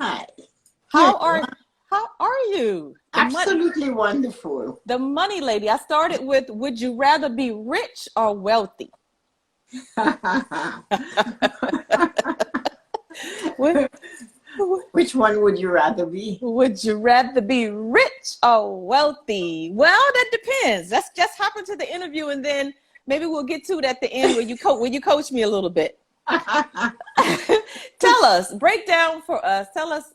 Hi. Here How you are are. how are you? Absolutely wonderful. The money lady. I started with, would you rather be rich or wealthy? Would, Which one would you rather be? would you rather be rich or wealthy? Well, that depends. Let's just hop into the interview and then maybe we'll get to it at the end where you coach me a little bit. Tell us, break down for us. Tell us,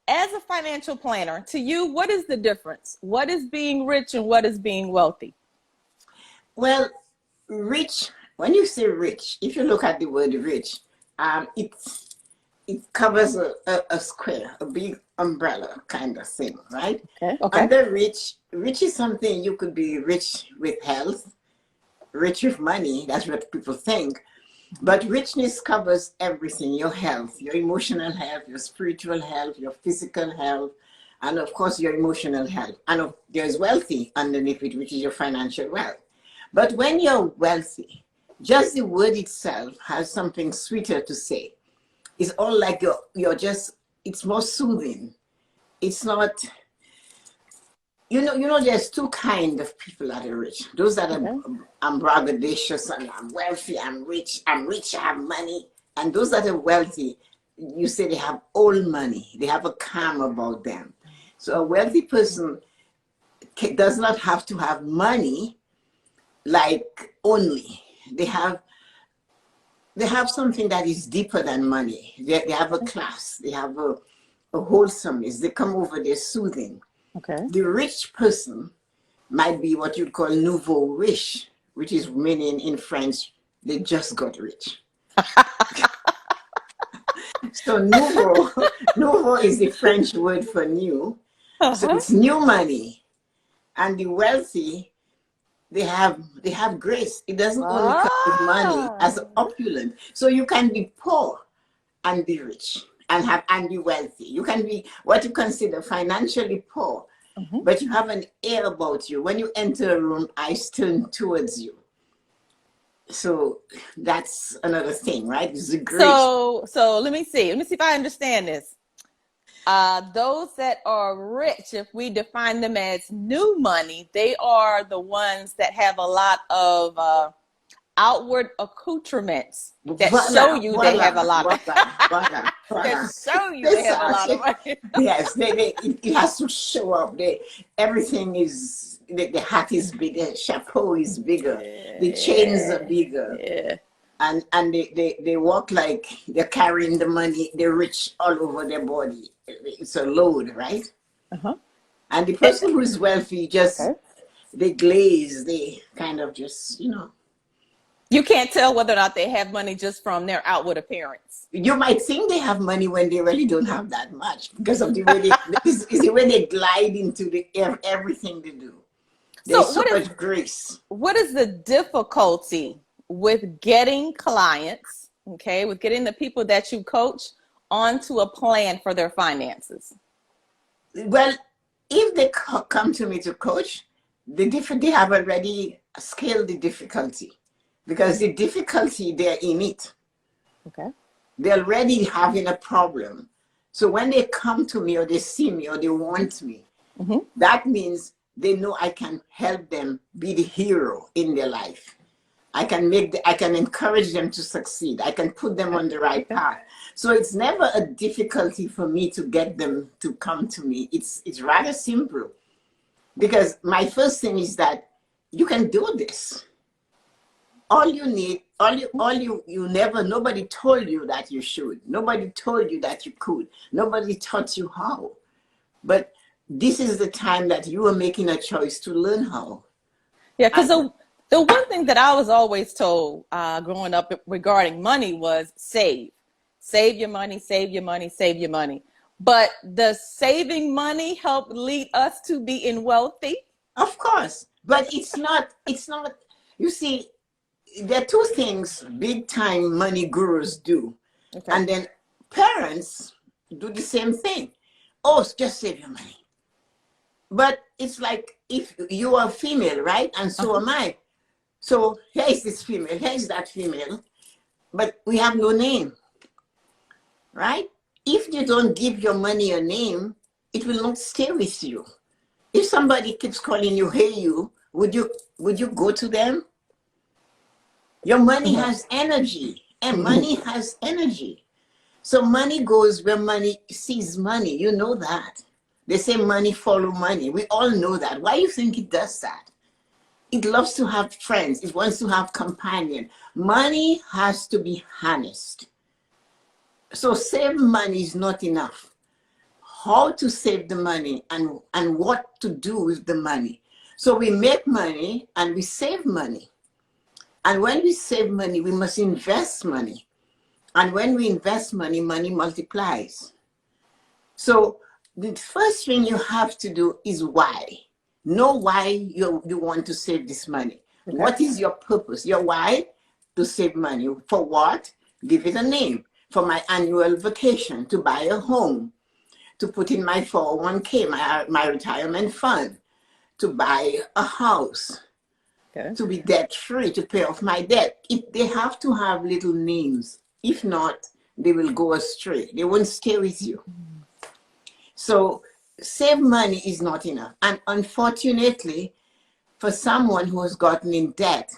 as a financial planner, to you, what is the difference? What is being rich and what is being wealthy? Well, rich, when you say rich, if you look at the word rich, it covers a square, a big umbrella kind of thing, right? Okay. Okay. Under rich is something you could be rich with health, rich with money. That's what people think. But richness covers everything: your health, your emotional health, your spiritual health, your physical health, and of course, your emotional health. And there's wealthy underneath it, which is your financial wealth. But when you're wealthy, just the word itself has something sweeter to say. It's all like you're just, it's more soothing. It's not, there's two kind of people that are rich. Those that are, Okay. I'm braggadocious and I'm wealthy, I'm rich, I have money. And those that are wealthy, you say they have all money. They have a calm about them. So a wealthy person does not have to have money like only. They have something that is deeper than money. They have a class. They have a wholesomeness. They come over, they're soothing. Okay. The rich person might be what you'd call nouveau riche, which is meaning in French, they just got rich. So nouveau is the French word for new. So Uh-huh. it's new money. And the wealthy, they have grace. It doesn't only come with money Ah. as opulent. So you can be poor and be rich and be wealthy. You can be what you consider financially poor, Mhm. but you have an air about you. When you enter a room, eyes turn towards you. So that's another thing, right? It's the grace. So let me see. Let me see if I understand this. Those that are rich, if we define them as new money, they are the ones that have a lot of outward accoutrements that show Voila, you they have a voila, lot of voila, voila, that voila. show you they This have a lot of money. yes, it has to show up. Everything is, the hat is bigger, chapeau is bigger, the chains are Yeah, bigger, yeah. and they walk like they're carrying the money, they're rich all over their body. It's a load, right? Uh-huh. And the person who is wealthy, just Okay. they glaze, they kind of just. You can't tell whether or not they have money just from their outward appearance. You might think they have money when they really don't have that much because of the way is the way they glide into everything they do. There's So so much grace. what is the difficulty with getting clients, okay, with getting the people that you coach onto a plan for their finances? Well, if they come to me to coach, they have already scaled the difficulty because the difficulty they're in it. Okay. They're already having a problem. So when they come to me or they see me or they want me, Mm-hmm. that means they know I can help them be the hero in their life. I can encourage them to succeed. I can put them on the right Okay. path. So it's never a difficulty for me to get them to come to me. It's rather simple because my first thing is that you can do this. All you need, you never, nobody told you that you should. Nobody told you that you could. Nobody taught you how. But this is the time that you are making a choice to learn how. Yeah, because And the one thing that I was always told growing up regarding money was save. Save your money, save your money, save your money. But does saving money help lead us to being wealthy? of course, but it's not, you see, there are two things big time money gurus do. Okay. And then parents do the same thing. Oh, just save your money. But it's like if you are female, right? And so Uh-huh. am I. So here is this female, here is that female, but we have no name, right? if you don't give your money a name, it will not stay with you. If somebody keeps calling you, hey you, would you go to them? Your money has energy, and money has energy. So money goes where money sees money. You know that. They say money follow money. We all know that. Why do you think it does that? It loves to have friends. It wants to have companion. Money has to be honest. So save money is not enough. How to save the money and what to do with the money. So we make money and we save money. And when we save money, we must invest money. And when we invest money, money multiplies. So the first thing you have to do is why. Know why you want to save this money. Okay. What is your purpose? Your why? To save money. For what? Give it a name. For my annual vacation, to buy a home, to put in my 401k, my retirement fund, to buy a house, okay, to be debt free, to pay off my debt. They have to have little names. If not, they will go astray. They won't stay with you. So save money is not enough. And unfortunately, for someone who has gotten in debt,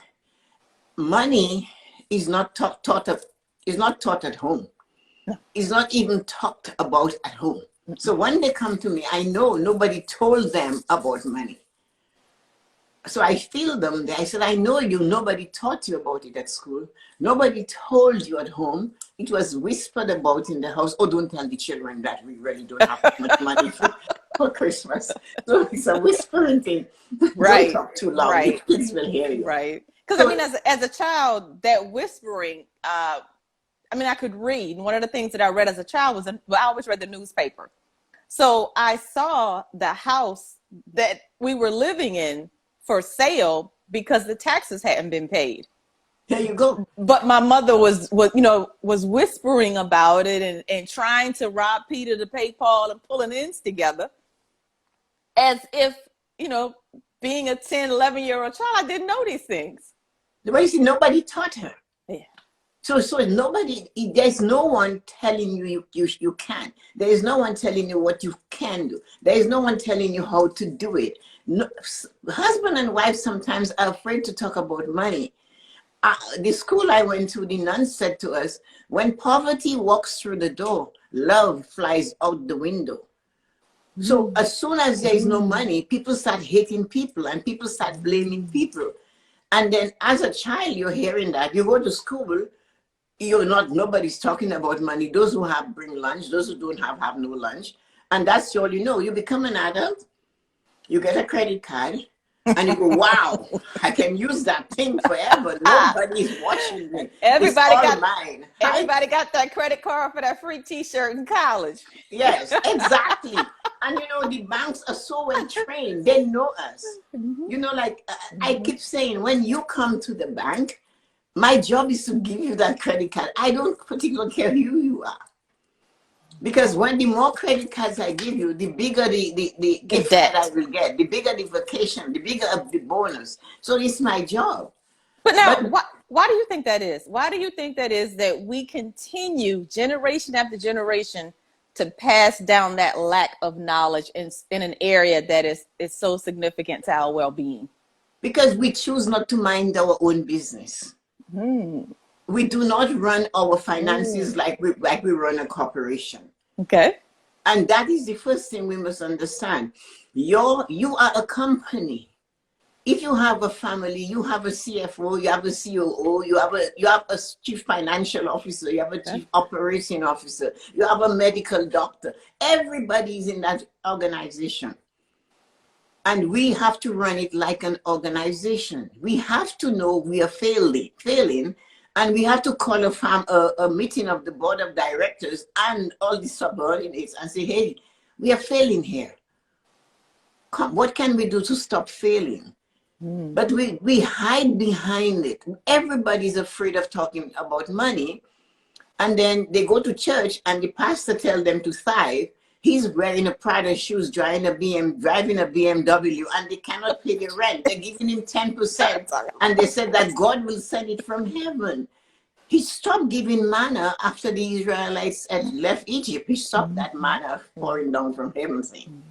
money is not taught at home. It's not even talked about at home. So when they come to me, I know nobody told them about money. So I feel them there. I said, I know you, nobody taught you about it at school. Nobody told you at home. It was whispered about in the house. Oh, don't tell the children that we really don't have much money for Christmas. So it's a whispering thing. Right. Don't talk too loud. Right. The kids will hear you. Right. Because so, I mean, as a child, that whispering, I could read. One of the things that I read as a child was, I always read the newspaper. So I saw the house that we were living in for sale because the taxes hadn't been paid. There you go. But my mother was whispering about it and trying to rob Peter to pay Paul and pulling ends together as if, being a 10, 11-year-old child, I didn't know these things. But you see, nobody taught her. Yeah. So there's no one telling you can. There is no one telling you what you can do. There is no one telling you how to do it. No, husband and wife sometimes are afraid to talk about money. The school I went to, the nuns said to us, when poverty walks through the door, love flies out the window. So as soon as there is no money, people start hating people and people start blaming people. And then as a child, you're hearing that. You go to school, nobody's talking about money. Those who have bring lunch, those who don't have no lunch. And that's all you know. You become an adult, you get a credit card, and you go, wow, I can use that thing forever. Nobody's watching me. Everybody got mine. Everybody got that credit card for that free t-shirt in college. Yes, exactly. And the banks are so well trained. They know us. I keep saying, when you come to the bank, my job is to give you that credit card. I don't particularly care who you are. Because when the more credit cards I give you, the bigger the gift that I will get, the bigger the vacation, the bigger the bonus. So it's my job. But now, why do you think that is? Why do you think that is that we continue generation after generation to pass down that lack of knowledge in an area that is so significant to our well-being? Because we choose not to mind our own business. We do not run our finances like we run a corporation. Okay. And that is the first thing we must understand. You are a company. If you have a family, you have a CFO, you have a COO, you have a chief financial officer, you have a chief operating officer, you have a medical doctor. Everybody is in that organization. And we have to run it like an organization. We have to know we are failing, and we have to call a meeting of the board of directors and all the subordinates and say, hey, we are failing here. What can we do to stop failing? But we hide behind it. Everybody's afraid of talking about money. And then they go to church and the pastor tells them to tithe. He's wearing a Prada shoes, driving a BMW, and they cannot pay the rent. They're giving him 10%. And they said that God will send it from heaven. He stopped giving manna after the Israelites had left Egypt. He stopped that manna pouring down from heaven thing.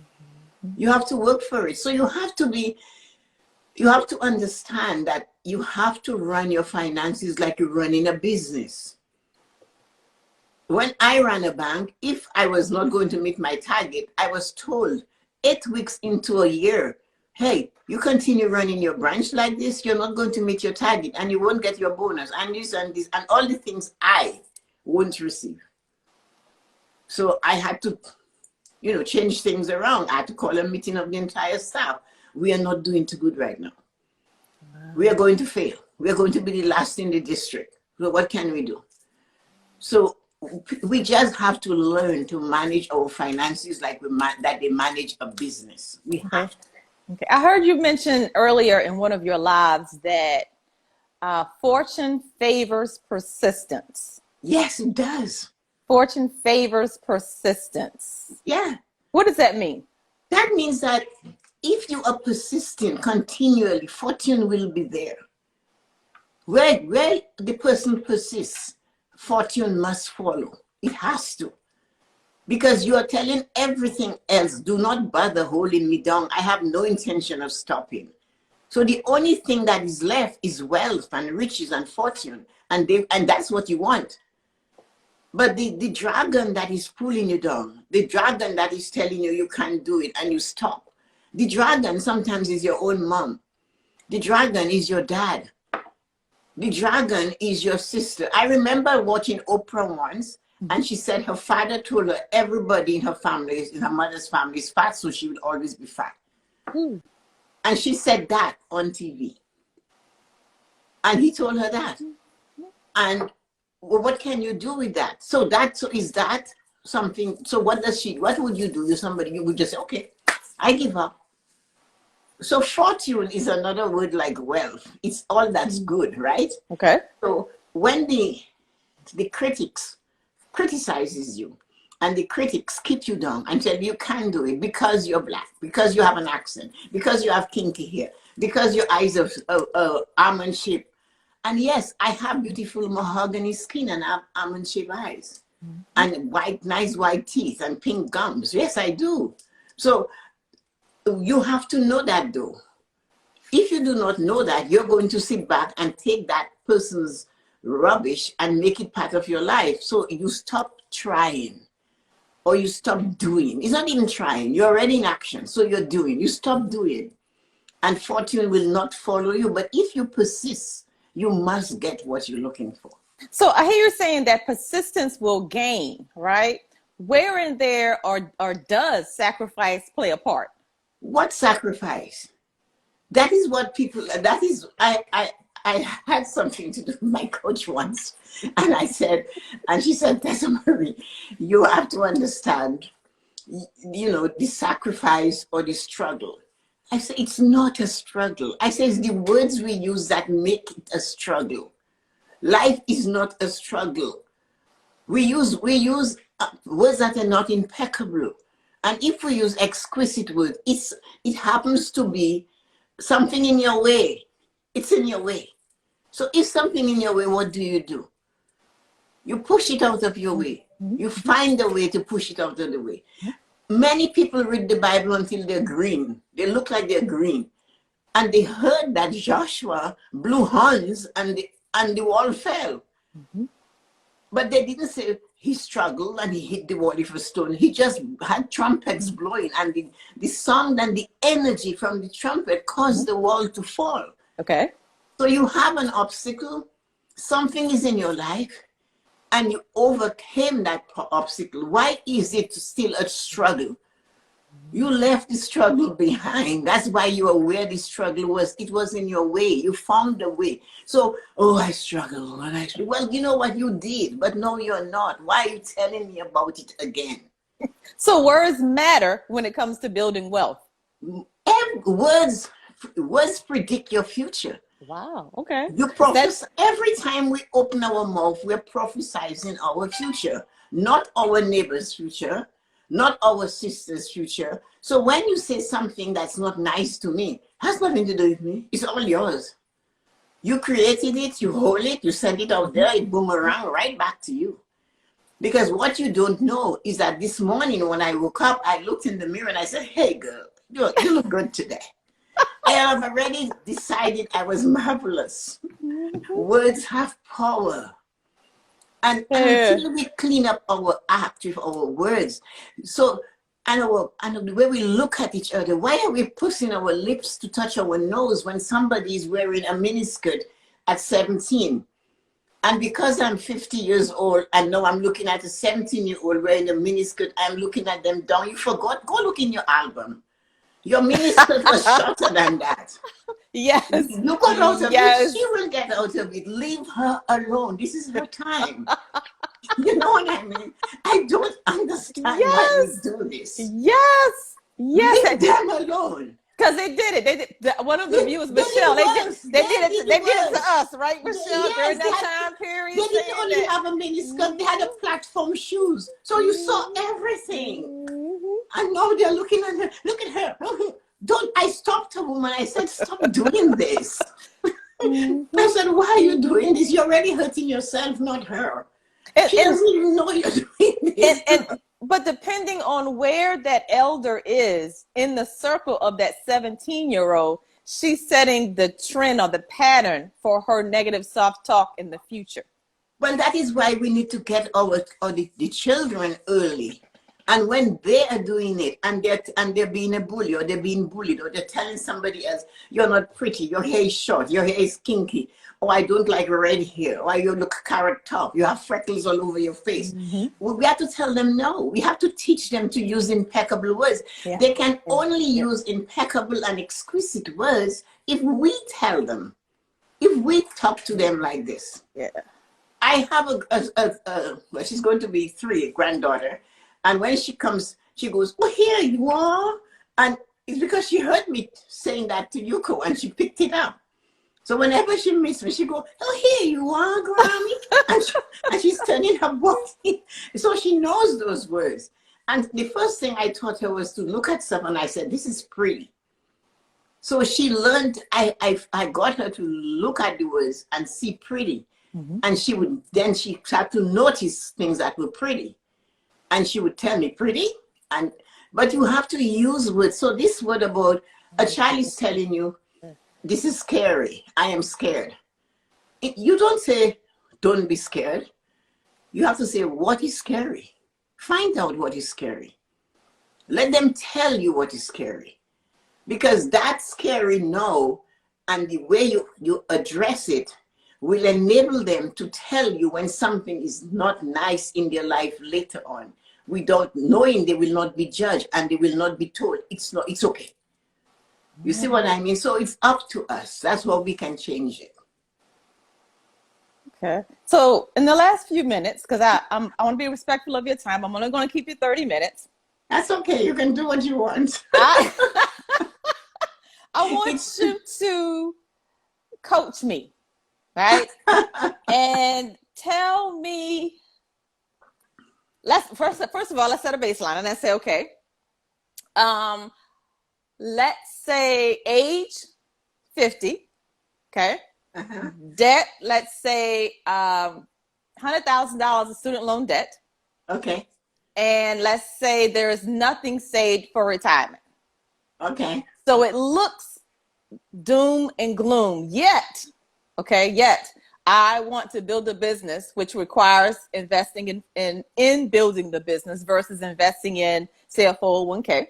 You have to work for it. So you have to understand that you have to run your finances like you're running a business. When I ran a bank, if I was not going to meet my target, I was told 8 weeks into a year, hey, you continue running your branch like this, you're not going to meet your target and you won't get your bonus and this and all the things I won't receive. So I had to, change things around. I had to call a meeting of the entire staff. We are not doing too good right now. We are going to fail. We are going to be the last in the district. So what can we do? So we just have to learn to manage our finances like that they manage a business. We have to. Okay. I heard you mention earlier in one of your lives that fortune favors persistence. Yes, it does. Fortune favors persistence. Yeah. What does that mean? That means that if you are persistent continually, fortune will be there. Where the person persists, fortune must follow. It has to. Because you are telling everything else, do not bother holding me down. I have no intention of stopping. So the only thing that is left is wealth and riches and fortune. And that's what you want. But the dragon that is pulling you down, the dragon that is telling you you can't do it and you stop. The dragon sometimes is your own mom. The dragon is your dad. The dragon is your sister. I remember watching Oprah once, and she said her father told her everybody in her family, in her mother's family, is fat, so she will always be fat. And she said that on TV. And he told her that. And what can you do with that? So is that something? So what would you do? You would just say, okay, I give up. So fortune is another word like wealth. It's all that's good, right? Okay. So when the critics criticizes you and the critics keep you down and tell you can't do it because you're black, because you have an accent, because you have kinky hair, because your eyes are almond shaped. And yes, I have beautiful mahogany skin and I have almond shaped eyes and nice white teeth and pink gums. Yes, I do. So you have to know that though. If you do not know that, you're going to sit back and take that person's rubbish and make it part of your life. So you stop trying or you stop doing. It's not even trying. You're already in action. So you're doing. You stop doing. And fortune will not follow you. But if you persist, you must get what you're looking for. So I hear you saying that persistence will gain, right? Where in there or does sacrifice play a part? What sacrifice? That is what people, I had something to do with my coach once. And she said, Tessa Marie, you have to understand, the sacrifice or the struggle. I say, it's not a struggle. I say, it's the words we use that make it a struggle. Life is not a struggle. We use words that are not impeccable. And if we use exquisite words, it happens to be something in your way. It's in your way. So if something in your way, what do? You push it out of your way. You find a way to push it out of the way. Many people read the Bible until they're green. They look like they're green. And they heard that Joshua blew horns and the wall fell. But they didn't say he struggled and he hit the wall with a stone. He just had trumpets blowing and the sound and the energy from the trumpet caused the wall to fall. Okay. So you have an obstacle, something is in your life, and you overcame that obstacle. Why is it still a struggle? You left the struggle behind. That's why you are where the struggle was. It was in your way. You found a way. So, I struggle. Well, you know what you did, but no, you're not. Why are you telling me about it again? So words matter when it comes to building wealth. Words predict your future. Wow. Okay. You prophesy. Every time we open our mouth, we're prophesying our future, not our neighbor's future, not our sister's future. So when you say something that's not nice to me, has nothing to do with me. It's all yours. You created it, you hold it, you send it out there, it boomerang right back to you. Because what you don't know is that this morning when I woke up, I looked in the mirror and I said, hey girl, you look good today. I have already decided I was marvelous. Words have power. And until we clean up our act with our words, so and the way we look at each other, why are we pushing our lips to touch our nose when somebody is wearing a miniskirt at 17? And because I'm 50 years old and now I'm looking at a 17-year-old wearing a miniskirt, I'm looking at them down. You forgot? Go look in your album. Your miniskirt was shorter than that. Yes. You got out of it, she will get out of it. Leave her alone. This is her time. You know what I mean? I don't understand why we do this. Yes. Leave them alone. Because they did it. They did. One of the viewers, Michelle, they did it to us, right, Michelle? Yes, during that time period. They didn't only have a miniskirt, they had a platform shoes. So you saw everything. And now they're looking at her. Look at her. I stopped a woman. I said, stop doing this. I said, why are you doing this? You're already hurting yourself, not her. She doesn't even know you're doing this. But depending on where that elder is in the circle of that 17-year-old, she's setting the trend or the pattern for her negative self-talk in the future. Well, that is why we need to get the children early. And when they are doing it and they're being a bully or they're being bullied or they're telling somebody else, you're not pretty, your hair is short, your hair is kinky, or I don't like red hair, or you look carrot top, you have freckles all over your face. Well, we have to tell them no. We have to teach them to use impeccable words. They can only use impeccable and exquisite words if we tell them, if we talk to them like this. I have well, she's going to be 3, granddaughter. And when she comes, she goes, oh, here you are. And it's because she heard me saying that to Yuko and she picked it up. So whenever she meets me, she goes, oh, here you are, Grammy. and she's turning her body. So she knows those words. And the first thing I taught her was to look at someone. I said, this is pretty. So she learned, I got her to look at the words and see pretty. And she had to notice things that were pretty. And she would tell me pretty, but you have to use words. So this word about a child is telling you, this is scary, I am scared. You don't say, don't be scared. You have to say, what is scary? Find out what is scary. Let them tell you what is scary. Because that's scary now, and the way you address it will enable them to tell you when something is not nice in their life later on. Without knowing, they will not be judged and they will not be told it's okay. You see what I mean? So it's up to us. That's how we can change it. Okay. So in the last few minutes, because I want to be respectful of your time, I'm only going to keep you 30 minutes. That's okay. You can do what you want. I want you to coach me, right? And tell me, first of all, let's set a baseline and I say, okay, let's say age 50, okay? Debt, let's say $100,000 of student loan debt. Okay. And let's say there is nothing saved for retirement. Okay. So it looks doom and gloom, yet I want to build a business, which requires investing in building the business versus investing in, say, a 401k.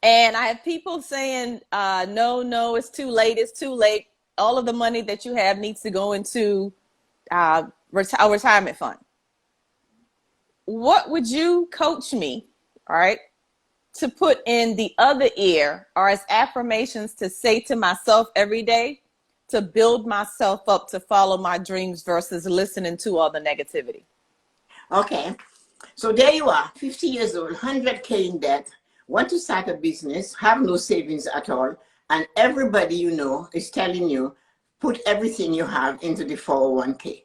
And I have people saying, no, it's too late. All of the money that you have needs to go into a retirement fund. What would you coach me, all right, to put in the other ear or as affirmations to say to myself every day to build myself up to follow my dreams versus listening to all the negativity? Okay. So there you are, 50 years old, 100K in debt, want to start a business, have no savings at all, and everybody you know is telling you, put everything you have into the 401k.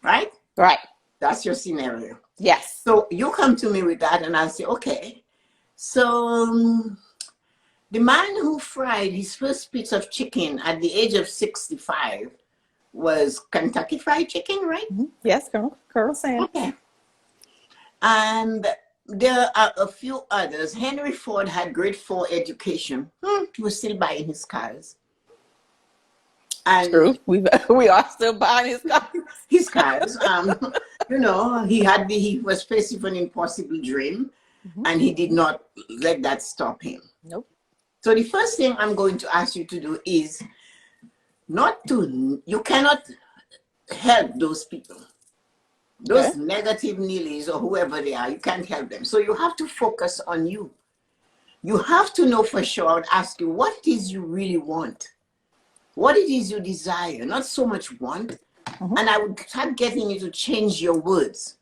Right? Right. That's your scenario. Yes. So you come to me with that and I'll say, okay, so The man who fried his first piece of chicken at the age of 65 was Kentucky Fried Chicken, right? Yes, Colonel Sanders. Okay. And there are a few others. Henry Ford had grade 4 education. He was still buying his cars. And True. We are still buying his cars. His cars. You know, he was faced with an impossible dream, and he did not let that stop him. Nope. So the first thing I'm going to ask you to do is you cannot help those people. Those negative Neelys or whoever they are, you can't help them. So you have to focus on you. You have to know for sure. I would ask you, what it is you really want? What it is you desire, not so much want. And I would start getting you to change your words.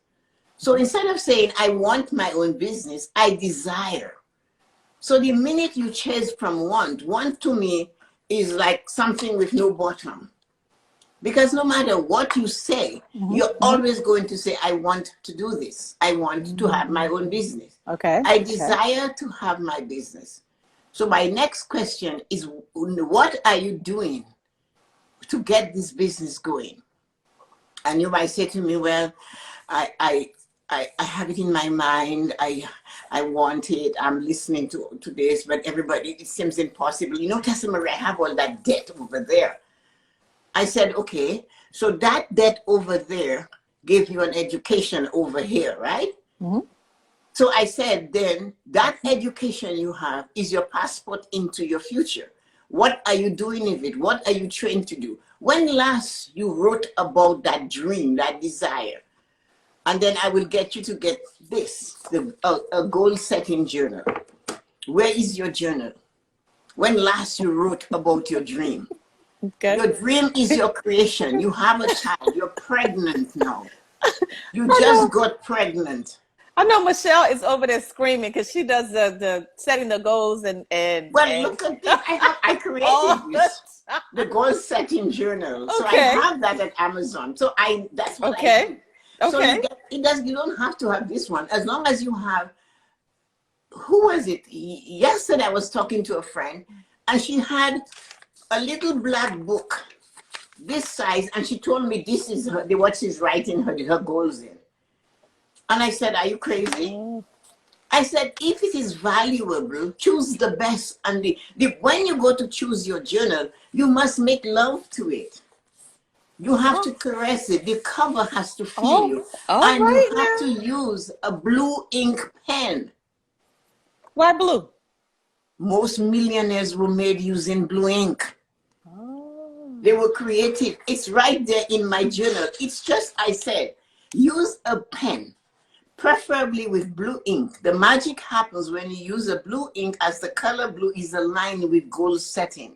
So instead of saying, I want my own business, I desire. So the minute you change from want to me is like something with no bottom. Because no matter what you say, you're always going to say, I want to do this. I want to have my own business. Okay. I desire to have my business. So my next question is, what are you doing to get this business going? And you might say to me, well, I have it in my mind. I want it. I'm listening to this, but everybody, it seems impossible. You know, Tessa Marie, I have all that debt over there. I said, okay, so that debt over there gave you an education over here, right? So I said, then that education you have is your passport into your future. What are you doing with it? What are you trained to do? When last you wrote about that dream, that desire? And then I will get you to get this, a goal setting journal. Where is your journal? When last you wrote about your dream? Okay. Your dream is your creation. You have a child. You're pregnant now. You just got pregnant. I know Michelle is over there screaming because she does the setting the goals and Well, look at this. I created this, the goal setting journal. So I have that at Amazon. So that's what I do. So you don't have to have this one as long as you have. Who was it? Yesterday I was talking to a friend, and she had a little black book this size, and she told me this is what she's writing her goals in. And I said, are you crazy? I said, if it is valuable, choose the best. And when you go to choose your journal, you must make love to it. You have to caress it. The cover has to feel you. And you have to use a blue ink pen. Why blue? Most millionaires were made using blue ink. They were creative. It's right there in my journal. It's just, I said, use a pen, preferably with blue ink. The magic happens when you use a blue ink, as the color blue is aligned with goal setting.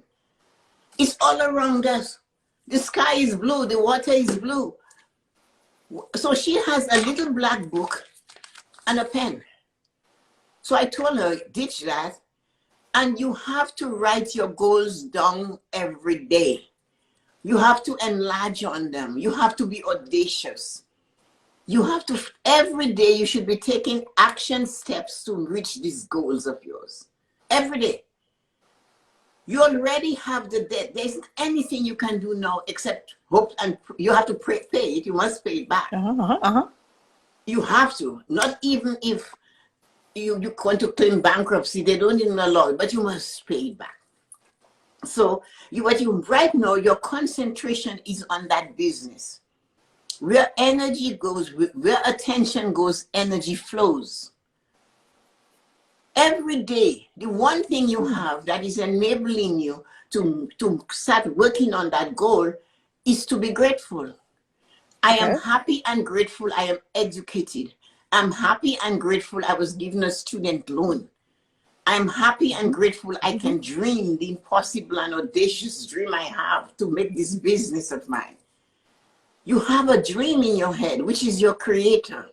It's all around us. The sky is blue. The water is blue. So she has a little black book and a pen. So I told her, ditch that. And you have to write your goals down every day. You have to enlarge on them. You have to be audacious. You have to, every day you should be taking action steps to reach these goals of yours. Every day. You already have the debt. There isn't anything you can do now except hope, and you have to pay it. You must pay it back. You have to. Not even if you want to claim bankruptcy, they don't even allow it, but you must pay it back. So right now, your concentration is on that business. Where energy goes, where attention goes, energy flows. Every day, the one thing you have that is enabling you to start working on that goal is to be grateful. I am happy and grateful I am educated. I'm happy and grateful I was given a student loan. I'm happy and grateful I can dream the impossible and audacious dream I have to make this business of mine. You have a dream in your head, which is your creator.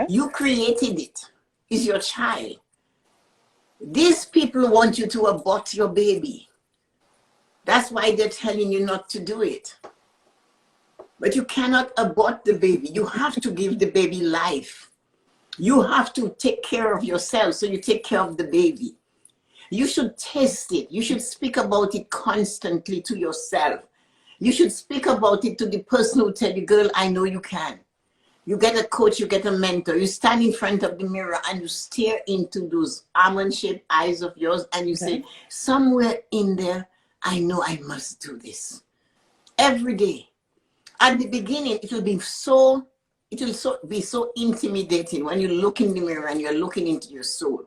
You created it. It's your child. These people want you to abort your baby. That's why they're telling you not to do it. But you cannot abort the baby. You have to give the baby life. You have to take care of yourself, so you take care of the baby. You should test it. You should speak about it constantly to yourself. You should speak about it to the person who tell you, girl, I know you can. You get a coach, you get a mentor, you stand in front of the mirror and you stare into those almond-shaped eyes of yours and you say, somewhere in there, I know I must do this. Every day. At the beginning, it will be so intimidating when you look in the mirror and you're looking into your soul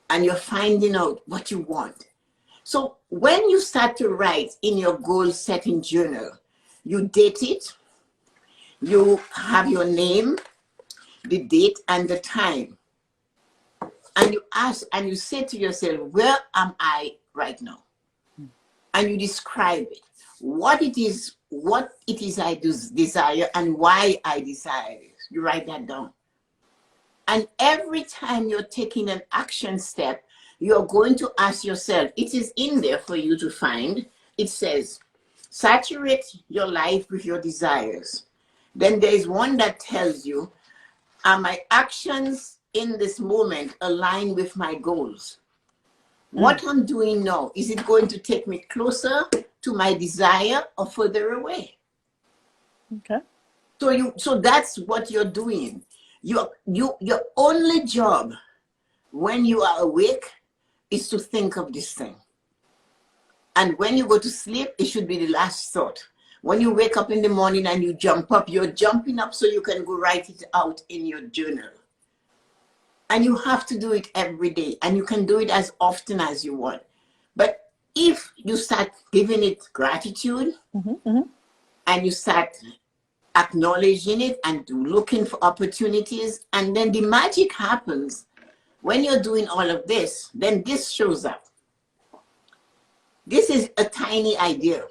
and you're finding out what you want. So when you start to write in your goal setting journal, you date it, you have your name, the date and the time. And you ask and you say to yourself, where am I right now? And you describe it. What it is I desire and why I desire it. You write that down. And every time you're taking an action step, you're going to ask yourself, it is in there for you to find. It says, saturate your life with your desires. Then there is one that tells you, are my actions in this moment aligned with my goals? What I'm doing now, is it going to take me closer to my desire or further away? Okay. So that's what you're doing. Your only job when you are awake is to think of this thing. And when you go to sleep, it should be the last thought. When you wake up in the morning and you jump up, you're jumping up so you can go write it out in your journal. And you have to do it every day. And you can do it as often as you want. But if you start giving it gratitude and you start acknowledging it and looking for opportunities, and then the magic happens when you're doing all of this, then this shows up. This is a tiny idea.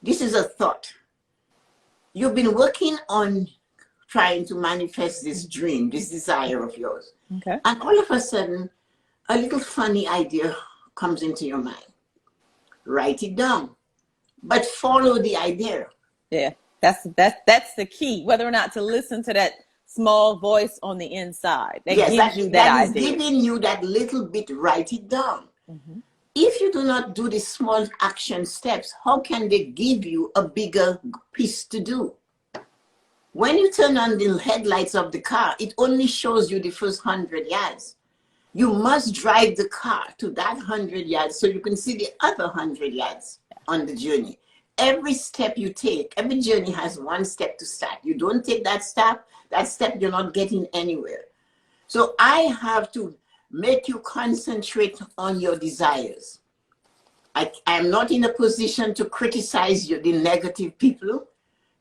This is a thought. You've been working on trying to manifest this dream, this desire of yours. Okay. And all of a sudden, a little funny idea comes into your mind. Write it down, but follow the idea. Yeah, that's the key. Whether or not to listen to that small voice on the inside that gives you that idea. Is giving you that little bit. Write it down. If you do not do the small action steps, how can they give you a bigger piece to do? When you turn on the headlights of the car, it only shows you the first 100 yards. You must drive the car to that 100 yards so you can see the other 100 yards on the journey. Every step you take, every journey has one step to start. You don't take that step, you're not getting anywhere. So I have to make you concentrate on your desires. I am not in a position to criticize you, the negative people.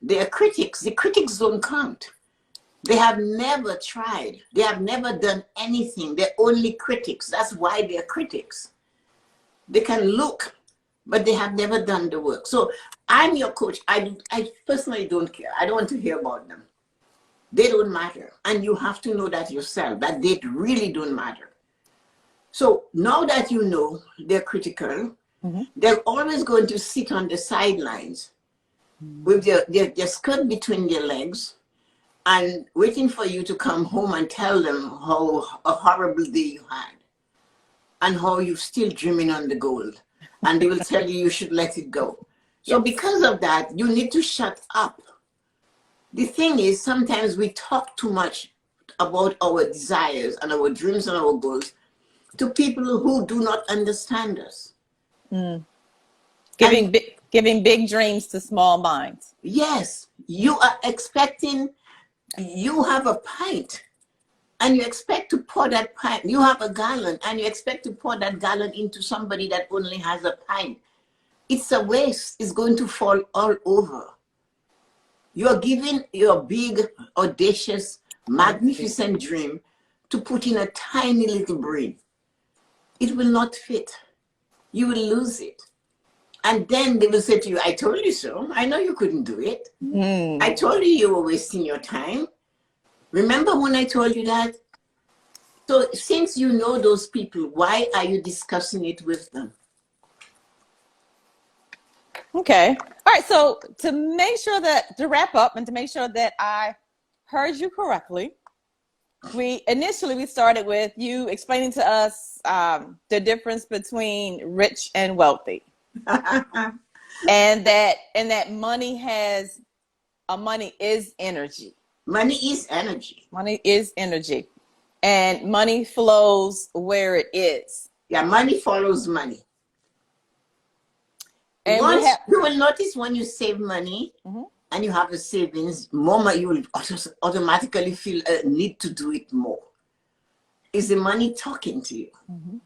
They are critics. The critics don't count. They have never tried. They have never done anything. They're only critics. That's why they're critics. They can look, but they have never done the work. So I'm your coach. I personally don't care. I don't want to hear about them. They don't matter. And you have to know that yourself, that they really don't matter. So now that you know they're critical, they're always going to sit on the sidelines with their skirt between their legs and waiting for you to come home and tell them how a horrible day you had and how you're still dreaming on the gold. And they will tell you you should let it go. So because of that, you need to shut up. The thing is, sometimes we talk too much about our desires and our dreams and our goals to people who do not understand us. Giving big dreams to small minds. Yes, you are expecting, you have a pint and you expect to pour that pint, you have a gallon and you expect to pour that gallon into somebody that only has a pint. It's a waste. It's going to fall all over. You're giving your big, audacious, magnificent dream to put in a tiny little brain. It will not fit. You will lose it. And then they will say to you, I told you so. I know you couldn't do it. I told you you were wasting your time. Remember when I told you that? So since you know those people, why are you discussing it with them? Okay. All right. So to make sure that, to wrap up and to make sure that I heard you correctly, we started with you explaining to us the difference between rich and wealthy, and that money is energy. Money is energy. Money is energy, and money flows where it is. Yeah, money follows money. And you will notice when you save money, mm-hmm. and you have a savings, more you will automatically feel a need to do it more. Is the money talking to you? Mm-hmm.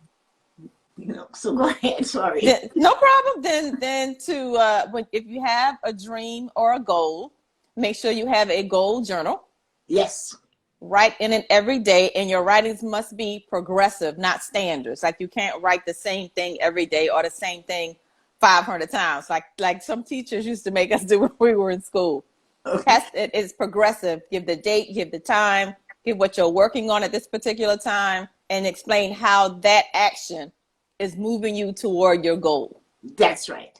You know, so go ahead. Sorry. No problem. Then if you have a dream or a goal, make sure you have a goal journal. Yes. Write in it every day, and your writings must be progressive, not standards. Like you can't write the same thing every day or the same thing 500 times, like some teachers used to make us do when we were in school. Okay. It is progressive. Give the date, give the time, give what you're working on at this particular time, and explain how that action is moving you toward your goal. That's right.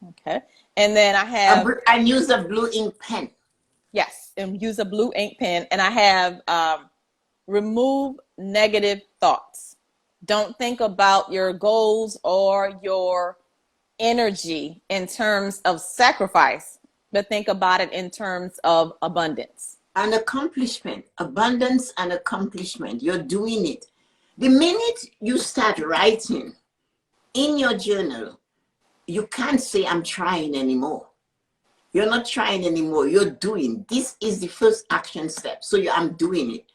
Okay. And then I use a blue ink pen. Yes, and use a blue ink pen. And I have remove negative thoughts. Don't think about your goals or your energy in terms of sacrifice, but think about it in terms of abundance. And accomplishment. Abundance and accomplishment. You're doing it. The minute you start writing in your journal, you can't say, I'm trying anymore. You're not trying anymore. You're doing. This is the first action step. So I'm doing it.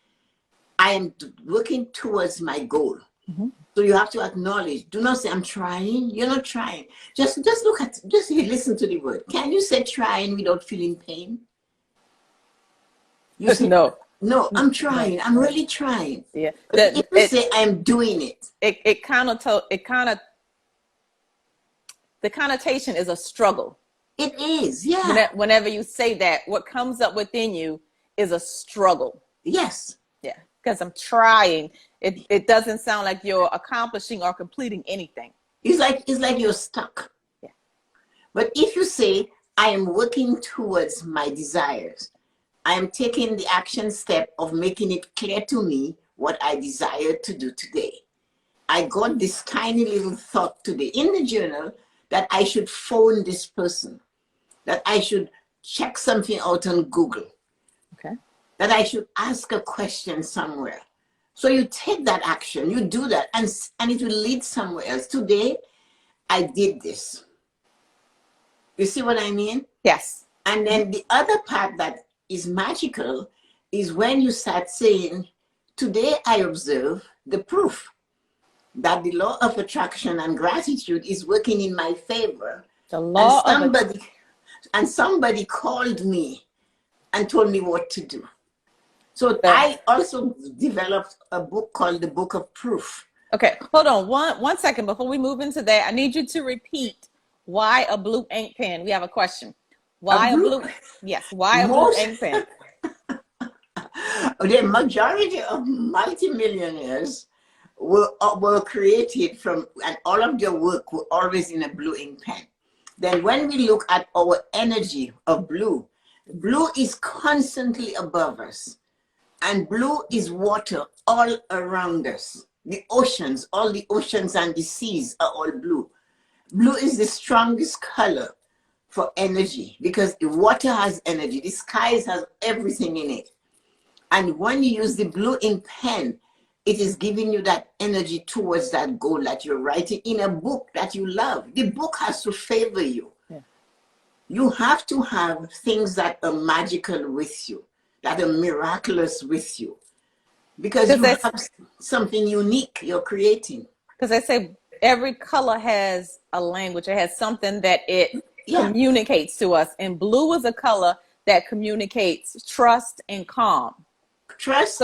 I am working towards my goal. Mm-hmm. So you have to acknowledge. Do not say, I'm trying. You're not trying. Just listen to the word. Can you say trying without feeling pain? You say, no, I'm trying. I'm really trying. Yeah. But if you say, I'm doing it. The connotation is a struggle. It is, yeah. Whenever you say that, what comes up within you is a struggle. Yes. Yeah, because I'm trying. It doesn't sound like you're accomplishing or completing anything. It's like you're stuck. Yeah. But if you say, I am working towards my desires, I am taking the action step of making it clear to me what I desire to do today. I got this tiny little thought today in the journal that I should phone this person, that I should check something out on Google, okay, that I should ask a question somewhere. So you take that action, you do that, and it will lead somewhere else. Today, I did this. You see what I mean? Yes. And then the other part that is magical is when you start saying, today I observe the proof that the law of attraction and gratitude is working in my favor. The law and somebody called me and told me what to do. So I also developed a book called The Book of Proof. Okay, hold on one second before we move into that. I need you to repeat why a blue ink pen. We have a question. Why a blue? Yes, why a blue ink pen? The majority of multimillionaires were created from, and all of their work were always in a blue ink pen. Then when we look at our energy of blue, blue is constantly above us. And blue is water all around us. The oceans, all the oceans and the seas are all blue. Blue is the strongest color for energy because the water has energy. The skies has everything in it. And when you use the blue ink pen, it is giving you that energy towards that goal that you're writing in a book that you love. The book has to favor you. Yeah. You have to have things that are magical with you, that are miraculous with you, because you have something unique you're creating. Because I say every color has a language. It has something that it communicates to us. And blue is a color that communicates trust and calm. Trust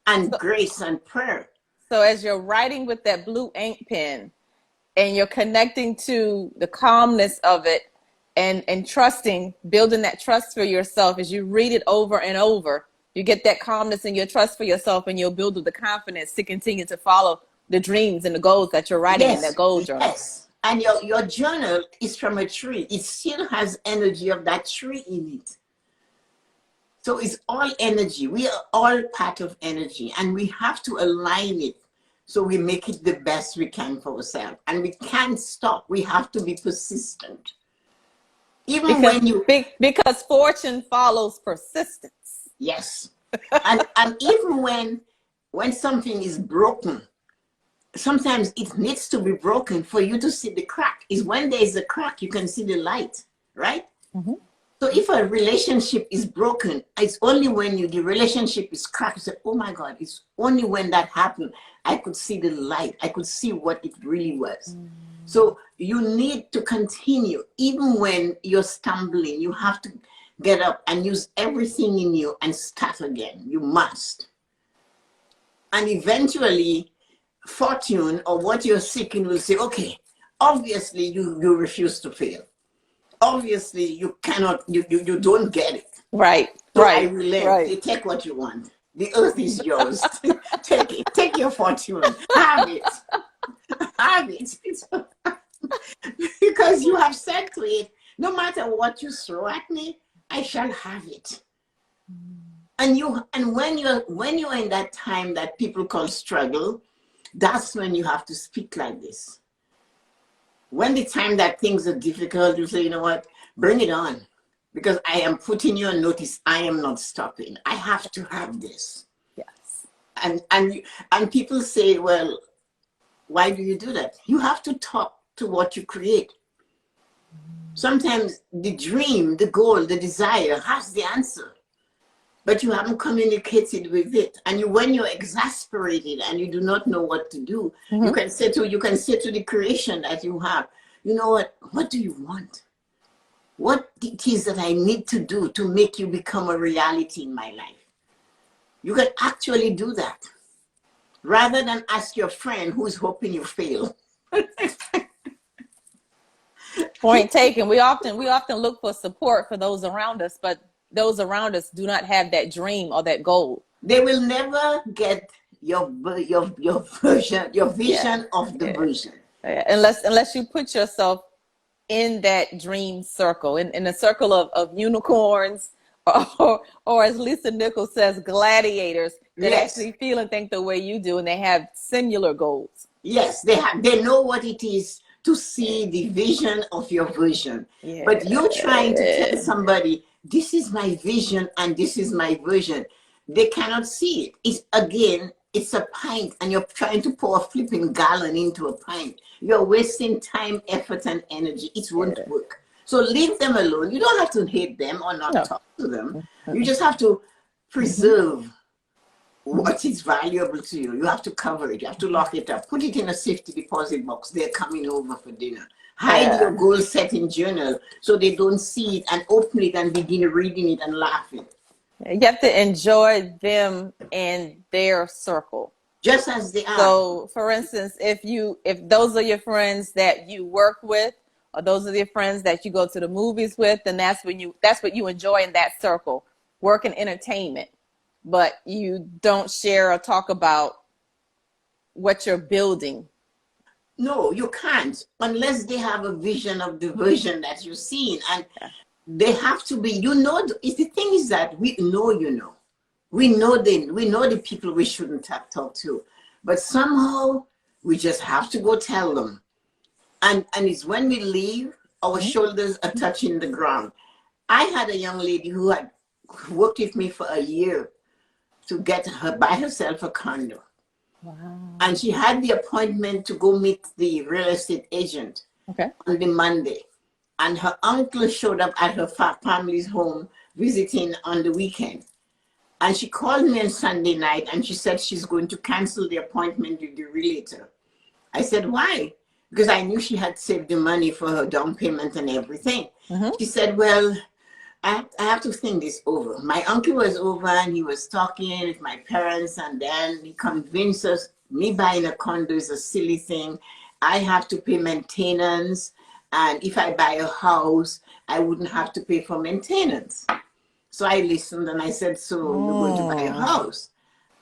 and grace and prayer. So as you're writing with that blue ink pen and you're connecting to the calmness of it and trusting, building that trust for yourself, as you read it over and over, you get that calmness and your trust for yourself, and you'll build the confidence to continue to follow the dreams and the goals that you're writing in that goal journal. Yes. And your journal is from a tree. It still has energy of that tree in it. So it's all energy. We are all part of energy, and we have to align it so we make it the best we can for ourselves. And we can't stop. We have to be persistent. Even Because when you, because fortune follows persistence. yes. And even when something is broken, sometimes it needs to be broken for you to see the crack. Is when there is a crack, you can see the light, right? Mm-hmm. So if a relationship is broken, it's only when the relationship is cracked, you say, oh my God, it's only when that happened, I could see the light. I could see what it really was. Mm. So you need to continue. Even when you're stumbling, you have to get up and use everything in you and start again. You must. And eventually, fortune or what you're seeking will say, okay, obviously you refuse to fail. Obviously you cannot, you don't get it. Right, so right, I relent. right. You take what you want. The earth is yours. Take it. Take your fortune. Have it. Have it. Because you have said to it, no matter what you throw at me, I shall have it. And when you're in that time that people call struggle, that's when you have to speak like this. When the time that things are difficult, you say, you know what, bring it on. Because I am putting you on notice, I am not stopping. I have to have this. Yes. And people say, well, why do you do that? You have to talk to what you create. Sometimes the dream, the goal, the desire has the answer, but you haven't communicated with it. And when you're exasperated and you do not know what to do, mm-hmm. you can say to the creation that you have, you know what do you want? What it is that I need to do to make you become a reality in my life? You can actually do that rather than ask your friend who's hoping you fail. Point taken. We often look for support for those around us, but those around us do not have that dream or that goal. They will never get your vision of the vision. Unless you put yourself in that dream circle, in a circle of unicorns, or as Lisa Nichols says, gladiators that actually feel and think the way you do, and they have similar goals. Yes, they know what it is to see the vision of your vision. Yeah. But you're trying to tell somebody, this is my vision and this is my vision. They cannot see it. It's a pint, and you're trying to pour a flipping gallon into a pint. You're wasting time, effort, and energy. It won't work. So leave them alone. You don't have to hate them or not talk to them. You just have to preserve what is valuable to you. You have to cover it. You have to lock it up. Put it in a safety deposit box. They're coming over for dinner. Hide your goal setting journal so they don't see it, and open it and begin reading it and laughing. You have to enjoy them in their circle. Just as they are. So, for instance, if those are your friends that you work with, or those are your friends that you go to the movies with, then that's what you enjoy in that circle, work and entertainment. But you don't share or talk about what you're building. No, you can't, unless they have a vision of the vision that you're seeing. And they have to be, the thing is that we know, we know the people we shouldn't have talked to, but somehow we just have to go tell them. And it's when we leave, our shoulders are touching the ground. I had a young lady who had worked with me for a year to buy herself a condo. Wow. And she had the appointment to go meet the real estate agent on the Monday. And her uncle showed up at her family's home visiting on the weekend. And she called me on Sunday night and she said she's going to cancel the appointment with the realtor. I said, why? Because I knew she had saved the money for her down payment and everything. Mm-hmm. She said, well, I have to think this over. My uncle was over and he was talking with my parents, and then he convinced us me buying a condo is a silly thing. I have to pay maintenance. And if I buy a house, I wouldn't have to pay for maintenance. So I listened and I said, so you're going to buy a house?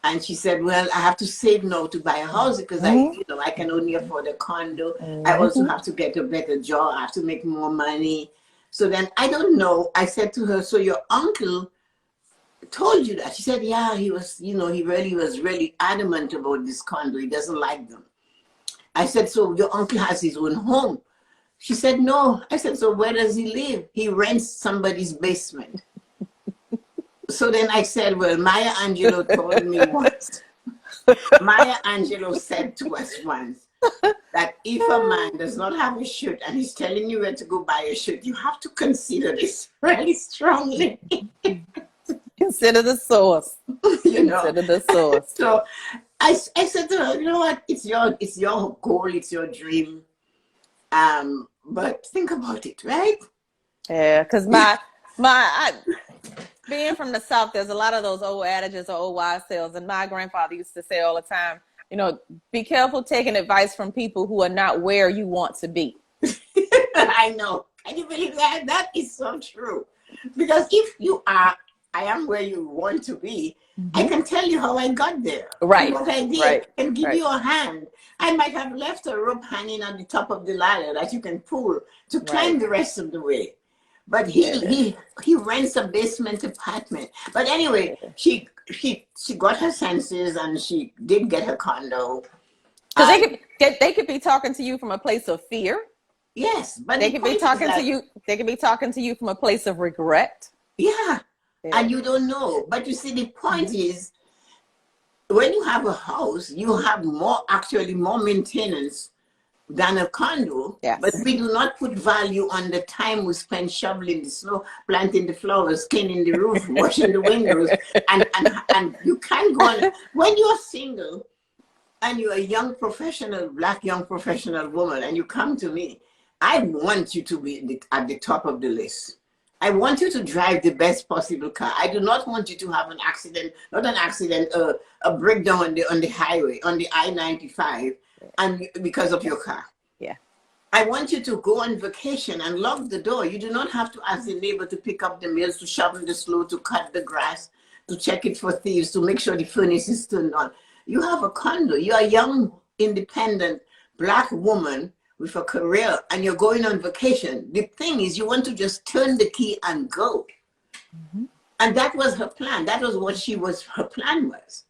And she said, well, I have to save now to buy a house because I can only afford a condo. I also have to get a better job. I have to make more money. So then I don't know. I said to her, so your uncle told you that? She said, yeah, he was, you know, he really was really adamant about this condo. He doesn't like them. I said, so your uncle has his own home? She said, no. I said, so where does he live? He rents somebody's basement. So then I said, well, Maya Angelou told me once. Maya Angelou said to us once that if a man does not have a shirt and he's telling you where to go buy a shirt, you have to consider this really strongly. Consider the source. You know. Consider the source. So I said to her, you know what? It's your goal, it's your dream. But think about it, right? Yeah, because being from the South, there's a lot of those old adages or old wise tales. And my grandfather used to say all the time, you know, be careful taking advice from people who are not where you want to be. I know. Can you believe that? That is so true. Because if I am where you want to be, I can tell you how I got there. Right. What I did. Right. And give you a hand. I might have left a rope hanging on the top of the ladder that you can pull to climb the rest of the way. But he rents a basement apartment. But anyway, she got her senses and she did get her condo. Because they could be talking to you from a place of fear. Yes, but they could be talking to you. They could be talking to you from a place of regret. Yeah, and you don't know. But you see, the point is, when you have a house, you have more maintenance than a condo. Yes. But we do not put value on the time we spend shoveling the snow, planting the flowers, cleaning the roof, washing the windows, and you can't go on. When you're single and you're a young professional, black young professional woman, and you come to me, I want you to be at the top of the list. I want you to drive the best possible car. I do not want you to have an accident, not an accident, a breakdown on the highway, on the I-95, and because of your car. Yeah. I want you to go on vacation and lock the door. You do not have to ask the neighbor to pick up the mails, to shovel the snow, to cut the grass, to check it for thieves, to make sure the furnace is turned on. You have a condo. You're a young, independent, black woman with a career, and you're going on vacation. The thing is, you want to just turn the key and go. And that was her plan. That was what her plan was.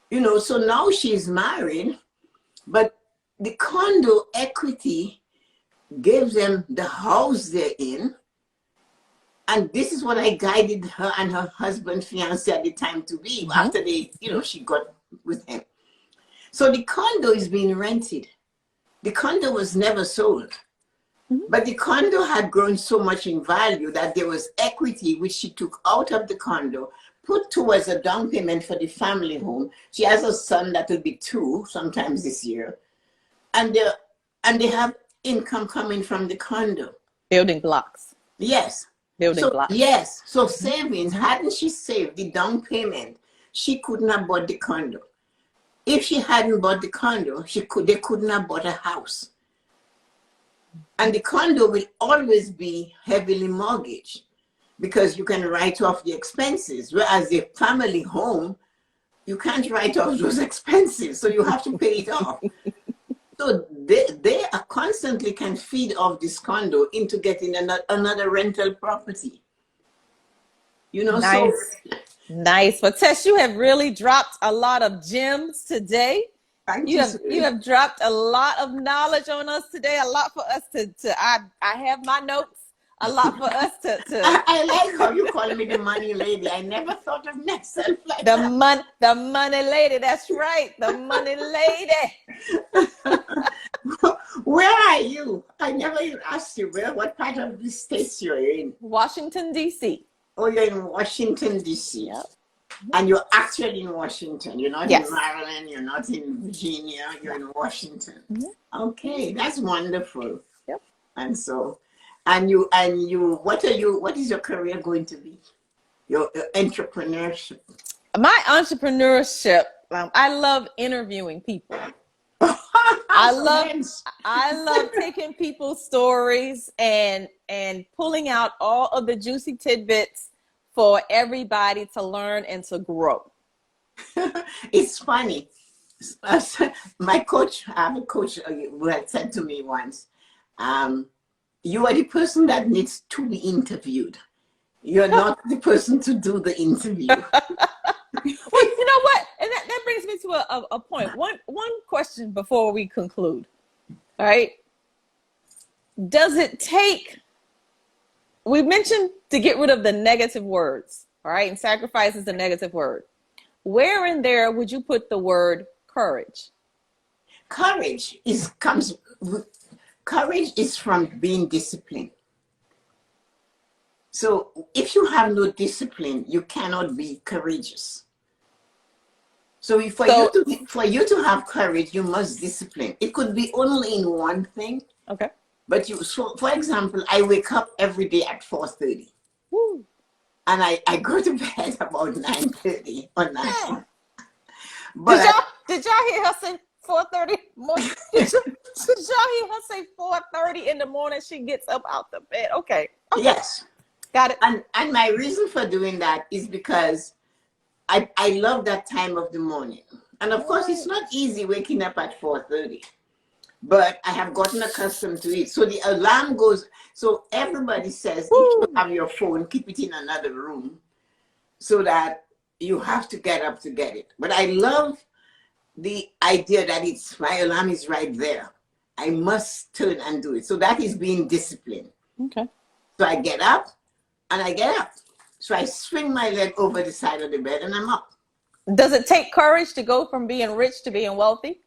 You know, so now she's married, but the condo equity gives them the house they're in. And this is what I guided her and her husband, fiance at the time to be, after she got with him. So the condo is being rented. The condo was never sold, but the condo had grown so much in value that there was equity which she took out of the condo, put towards a down payment for the family home. She has a son that will be 2 sometimes this year, and they have income coming from the condo. Building blocks. Yes. Building blocks. Yes. So savings, hadn't she saved the down payment, she couldn't have bought the condo. If she hadn't bought the condo, they couldn't have bought a house. And the condo will always be heavily mortgaged because you can write off the expenses. Whereas the family home, you can't write off those expenses, so you have to pay it off. So they are constantly can feed off this condo into getting another rental property. You know, nice. So nice. Well, Tess, you have really dropped a lot of gems today. You have dropped a lot of knowledge on us today. A lot for us I have my notes. A lot for us to. I like how you call me the money lady. I never thought of myself like that. The money lady. That's right. The money lady. Where are you? I never even asked you what part of the states you're in. Washington, D.C. Oh, you're in Washington, D.C. Yep. And you're actually in Washington. You're not yes. in Maryland. You're not in Virginia. You're in Washington. Okay, that's wonderful. Yep. And so, and you, what is your career going to be? Your entrepreneurship. My entrepreneurship. I love interviewing people. I love taking people's stories and pulling out all of the juicy tidbits for everybody to learn and to grow. It's funny. My coach, I have a coach who had said to me once, you are the person that needs to be interviewed. You're not the person to do the interview. Well, you know what? And that brings me to a point. One question before we conclude. All right. Does it take, we mentioned to get rid of the negative words, all right? And sacrifice is a negative word. Where in there would you put the word courage? Courage is from being disciplined. So if you have no discipline, you cannot be courageous. So for you to have courage, you must discipline. It could be only in one thing. Okay. But so for example, I wake up every day at 4:30. Woo. And I go to bed about 9:30 or 9. But did y'all hear her say 4:30? Did y'all hear her say 4:30 in the morning? She gets up out the bed. Okay. Yes. Got it. And my reason for doing that is because I love that time of the morning. And of course, it's not easy waking up at 4:30. But I have gotten accustomed to it. So the alarm goes. So everybody says, if you have your phone, keep it in another room so that you have to get up to get it. But I love the idea that my alarm is right there. I must turn and do it. So that is being disciplined. Okay. So I get up and I get up. So I swing my leg over the side of the bed and I'm up. Does it take courage to go from being rich to being wealthy?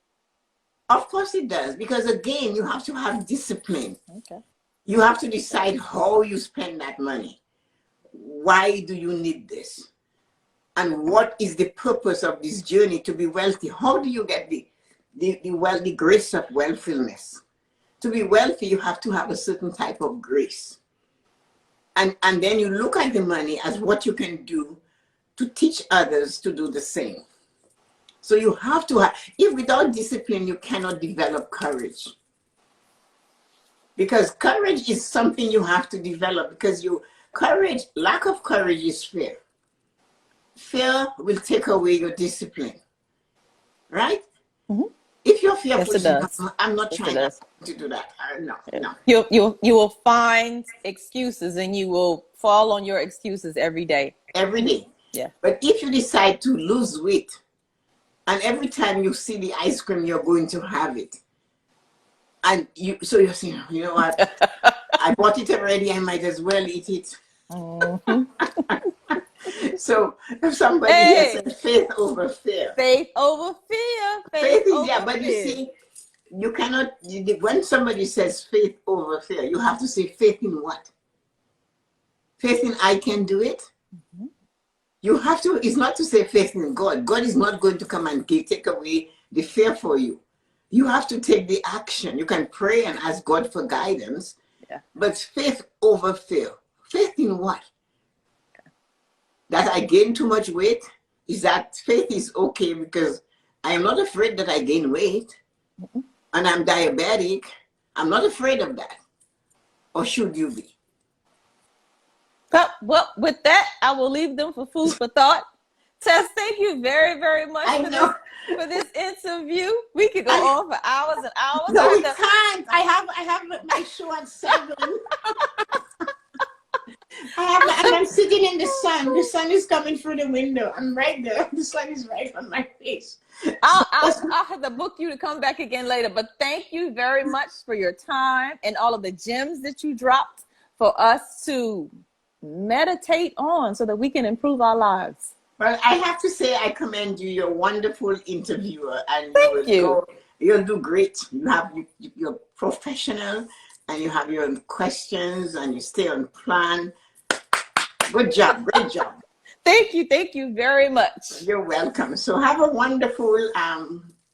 Of course it does, because again, you have to have discipline. Okay. You have to decide how you spend that money. Why do you need this? And what is the purpose of this journey to be wealthy? How do you get the grace of wealthiness? To be wealthy, you have to have a certain type of grace. And then you look at the money as what you can do to teach others to do the same. So you have to have, if without discipline, you cannot develop courage. Because courage is something you have to develop, because lack of courage is fear. Fear will take away your discipline, right? Mm-hmm. If you're fearful, yes, I'm not trying to do that. No. You will find excuses and you will fall on your excuses every day. Every day. Yeah. But if you decide to lose weight, and every time you see the ice cream, you're going to have it. And you're saying, you know what? I bought it already. I might as well eat it. Mm-hmm. So if somebody here said faith over fear. Faith over fear. Faith is there, but you see, you cannot, when somebody says faith over fear, you have to say faith in what? Faith in I can do it? Mm-hmm. You have to, it's not to say faith in God. God is not going to come and take away the fear for you. You have to take the action. You can pray and ask God for guidance, but faith over fear. Faith in what? That I gain too much weight? Is that faith is okay because I am not afraid that I gain weight, and I'm diabetic. I'm not afraid of that. Or should you be? Well, with that, I will leave them for food for thought. Tess, thank you very, very much for this interview. We could go on for hours and hours. No, we can't. I have my show at 7. And I'm sitting in the sun. The sun is coming through the window. I'm right there. The sun is right on my face. I'll have to book you to come back again later. But thank you very much for your time and all of the gems that you dropped for us to meditate on so that we can improve our lives. Well, I have to say I commend you. You're a wonderful interviewer, and you'll do great. You're professional, and you have your questions, and you stay on plan. Good job, great job. Thank you very much. You're welcome. So have a wonderful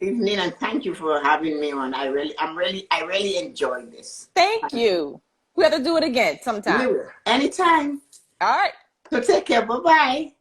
evening, and thank you for having me on. I really enjoyed this. Thank you. We have to do it again sometime. We will. Anytime. All right. So take care. Bye-bye.